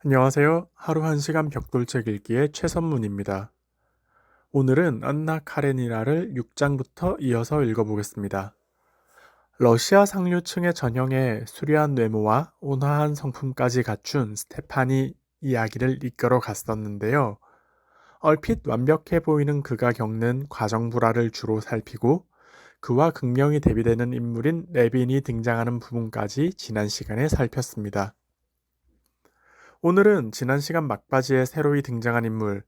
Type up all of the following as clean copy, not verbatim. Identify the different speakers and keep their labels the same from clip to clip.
Speaker 1: 안녕하세요. 하루 1시간 벽돌책 읽기의 최선문입니다. 오늘은 안나 카레니나를 6장부터 이어서 읽어보겠습니다. 러시아 상류층의 전형에 수려한 외모와 온화한 성품까지 갖춘 스테파니 이야기를 이끌어 갔었는데요. 얼핏 완벽해 보이는 그가 겪는 과정 불화를 주로 살피고 그와 극명히 대비되는 인물인 레빈이 등장하는 부분까지 지난 시간에 살폈습니다. 오늘은 지난 시간 막바지에 새로이 등장한 인물,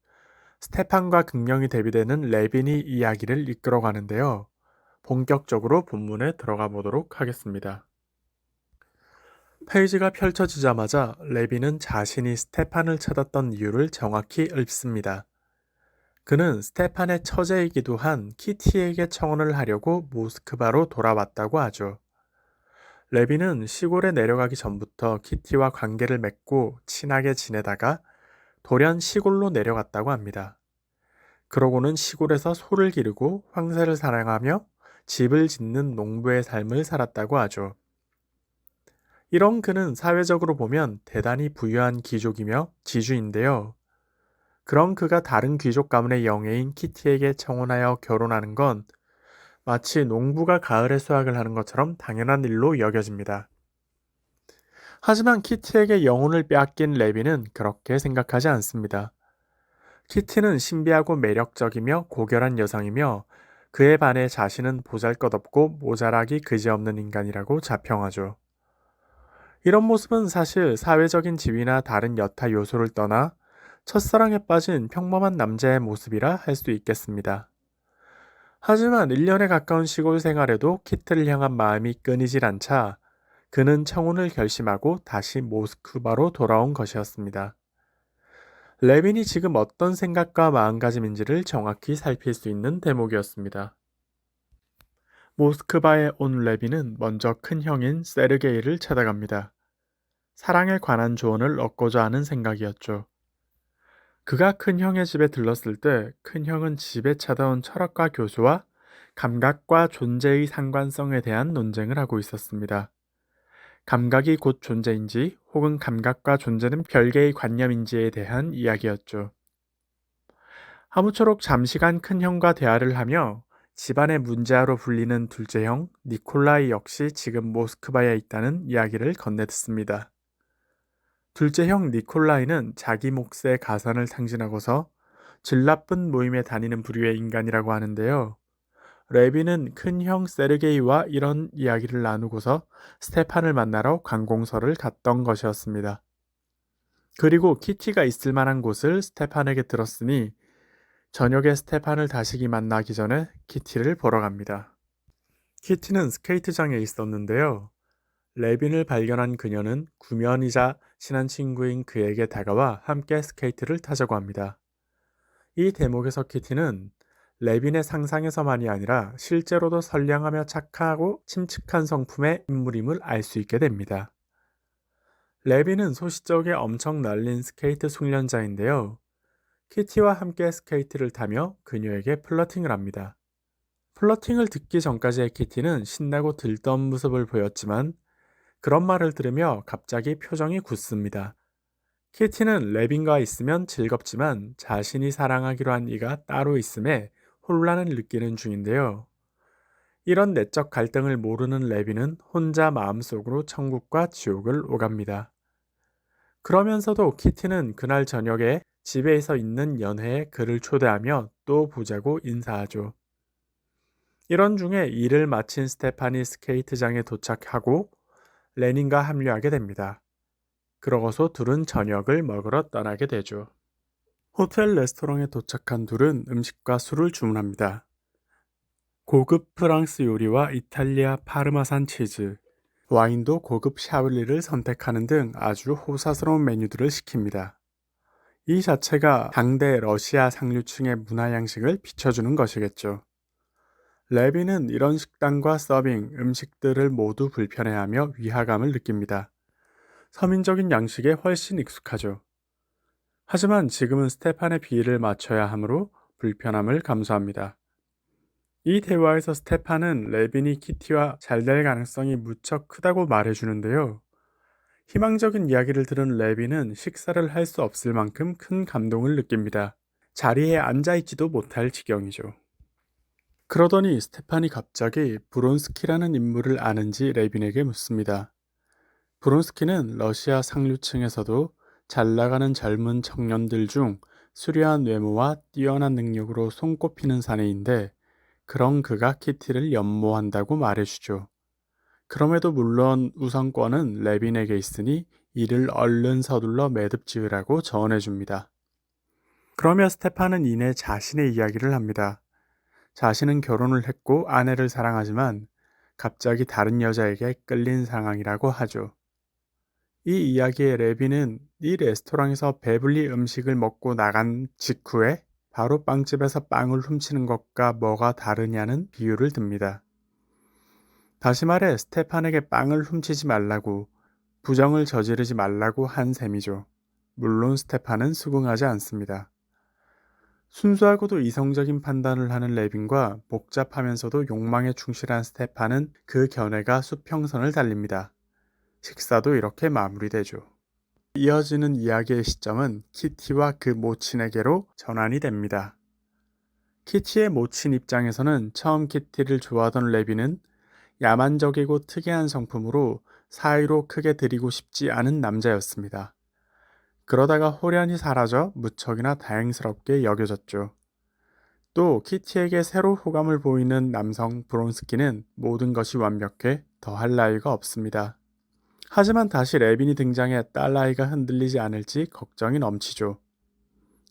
Speaker 1: 스테판과 극명히 대비되는 레빈이 이야기를 이끌어 가는데요. 본격적으로 본문에 들어가 보도록 하겠습니다. 페이지가 펼쳐지자마자 레빈은 자신이 스테판을 찾았던 이유를 정확히 읊습니다. 그는 스테판의 처제이기도 한 키티에게 청혼을 하려고 모스크바로 돌아왔다고 하죠. 레빈은 시골에 내려가기 전부터 키티와 관계를 맺고 친하게 지내다가 돌연 시골로 내려갔다고 합니다. 그러고는 시골에서 소를 기르고 황새를 사랑하며 집을 짓는 농부의 삶을 살았다고 하죠. 이런 그는 사회적으로 보면 대단히 부유한 귀족이며 지주인데요. 그런 그가 다른 귀족 가문의 영예인 키티에게 청혼하여 결혼하는 건 마치 농부가 가을에 수확을 하는 것처럼 당연한 일로 여겨집니다. 하지만 키티에게 영혼을 빼앗긴 레비는 그렇게 생각하지 않습니다. 키티는 신비하고 매력적이며 고결한 여성이며 그에 반해 자신은 보잘것없고 모자라기 그지없는 인간이라고 자평하죠. 이런 모습은 사실 사회적인 지위나 다른 여타 요소를 떠나 첫사랑에 빠진 평범한 남자의 모습이라 할 수 있겠습니다. 하지만 1년에 가까운 시골 생활에도 키트를 향한 마음이 끊이질 않자 그는 청혼을 결심하고 다시 모스크바로 돌아온 것이었습니다. 레빈이 지금 어떤 생각과 마음가짐인지를 정확히 살필 수 있는 대목이었습니다. 모스크바에 온 레빈은 먼저 큰 형인 세르게이를 찾아갑니다. 사랑에 관한 조언을 얻고자 하는 생각이었죠. 그가 큰 형의 집에 들렀을 때 큰 형은 집에 찾아온 철학과 교수와 감각과 존재의 상관성에 대한 논쟁을 하고 있었습니다. 감각이 곧 존재인지 혹은 감각과 존재는 별개의 관념인지에 대한 이야기였죠. 아무쪼록 잠시간 큰형과 대화를 하며 집안의 문제아로 불리는 둘째 형 니콜라이 역시 지금 모스크바에 있다는 이야기를 건네듣습니다. 둘째 형 니콜라이는 자기 몫의 가산을 상징하고서 질 나쁜 모임에 다니는 부류의 인간이라고 하는데요. 레비는 큰형 세르게이와 이런 이야기를 나누고서 스테판을 만나러 관공서를 갔던 것이었습니다. 그리고 키티가 있을 만한 곳을 스테판에게 들었으니 저녁에 스테판을 다시 만나기 전에 키티를 보러 갑니다. 키티는 스케이트장에 있었는데요. 레빈을 발견한 그녀는 구면이자 친한 친구인 그에게 다가와 함께 스케이트를 타자고 합니다. 이 대목에서 키티는 레빈의 상상에서만이 아니라 실제로도 선량하며 착하고 침착한 성품의 인물임을 알 수 있게 됩니다. 레빈은 소시적에 엄청 날린 스케이트 숙련자인데요. 키티와 함께 스케이트를 타며 그녀에게 플러팅을 합니다. 플러팅을 듣기 전까지의 키티는 신나고 들뜬 모습을 보였지만 그런 말을 들으며 갑자기 표정이 굳습니다. 키티는 레빈과 있으면 즐겁지만 자신이 사랑하기로 한 이가 따로 있음에 혼란을 느끼는 중인데요. 이런 내적 갈등을 모르는 레빈은 혼자 마음속으로 천국과 지옥을 오갑니다. 그러면서도 키티는 그날 저녁에 집에서 있는 연회에 그를 초대하며 또 보자고 인사하죠. 이런 중에 일을 마친 스테판이 스케이트장에 도착하고 레닌과 합류하게 됩니다. 그러고서 둘은 저녁을 먹으러 떠나게 되죠. 호텔 레스토랑에 도착한 둘은 음식과 술을 주문합니다. 고급 프랑스 요리와 이탈리아 파르마산 치즈, 와인도 고급 샤블리를 선택하는 등 아주 호사스러운 메뉴들을 시킵니다. 이 자체가 당대 러시아 상류층의 문화 양식을 비춰주는 것이겠죠. 레비는 이런 식당과 서빙, 음식들을 모두 불편해하며 위화감을 느낍니다. 서민적인 양식에 훨씬 익숙하죠. 하지만 지금은 스테판의 비위를 맞춰야 하므로 불편함을 감수합니다. 이 대화에서 스테판은 레빈이 키티와 잘 될 가능성이 무척 크다고 말해주는데요. 희망적인 이야기를 들은 레비는 식사를 할 수 없을 만큼 큰 감동을 느낍니다. 자리에 앉아있지도 못할 지경이죠. 그러더니 스테판이 갑자기 브론스키라는 인물을 아는지 레빈에게 묻습니다. 브론스키는 러시아 상류층에서도 잘 나가는 젊은 청년들 중 수려한 외모와 뛰어난 능력으로 손꼽히는 사내인데 그런 그가 키티를 연모한다고 말해주죠. 그럼에도 물론 우선권은 레빈에게 있으니 이를 얼른 서둘러 매듭 지으라고 전해줍니다. 그러며 스테판은 이내 자신의 이야기를 합니다. 자신은 결혼을 했고 아내를 사랑하지만 갑자기 다른 여자에게 끌린 상황이라고 하죠. 이 이야기에 레비는 이 레스토랑에서 배불리 음식을 먹고 나간 직후에 바로 빵집에서 빵을 훔치는 것과 뭐가 다르냐는 비유를 듭니다. 다시 말해 스테판에게 빵을 훔치지 말라고 부정을 저지르지 말라고 한 셈이죠. 물론 스테판은 수긍하지 않습니다. 순수하고도 이성적인 판단을 하는 레빈과 복잡하면서도 욕망에 충실한 스테판은 그 견해가 수평선을 달립니다. 식사도 이렇게 마무리되죠. 이어지는 이야기의 시점은 키티와 그 모친에게로 전환이 됩니다. 키티의 모친 입장에서는 처음 키티를 좋아하던 레빈은 야만적이고 특이한 성품으로 사이로 크게 들이고 싶지 않은 남자였습니다. 그러다가 호련히 사라져 무척이나 다행스럽게 여겨졌죠. 또 키티에게 새로 호감을 보이는 남성 브론스키는 모든 것이 완벽해 더할 나위가 없습니다. 하지만 다시 레빈이 등장해 딸라이가 흔들리지 않을지 걱정이 넘치죠.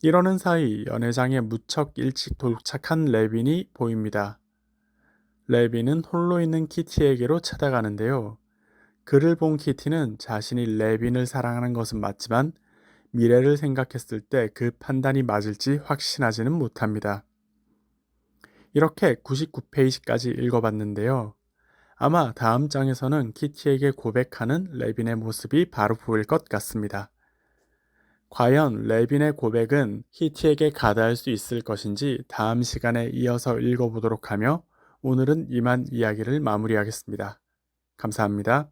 Speaker 1: 이러는 사이 연회장에 무척 일찍 도착한 레빈이 보입니다. 레빈은 홀로 있는 키티에게로 찾아가는데요. 그를 본 키티는 자신이 레빈을 사랑하는 것은 맞지만 미래를 생각했을 때 그 판단이 맞을지 확신하지는 못합니다. 이렇게 99페이지까지 읽어봤는데요. 아마 다음 장에서는 키티에게 고백하는 레빈의 모습이 바로 보일 것 같습니다. 과연 레빈의 고백은 키티에게 가닿을 수 있을 것인지 다음 시간에 이어서 읽어보도록 하며 오늘은 이만 이야기를 마무리하겠습니다. 감사합니다.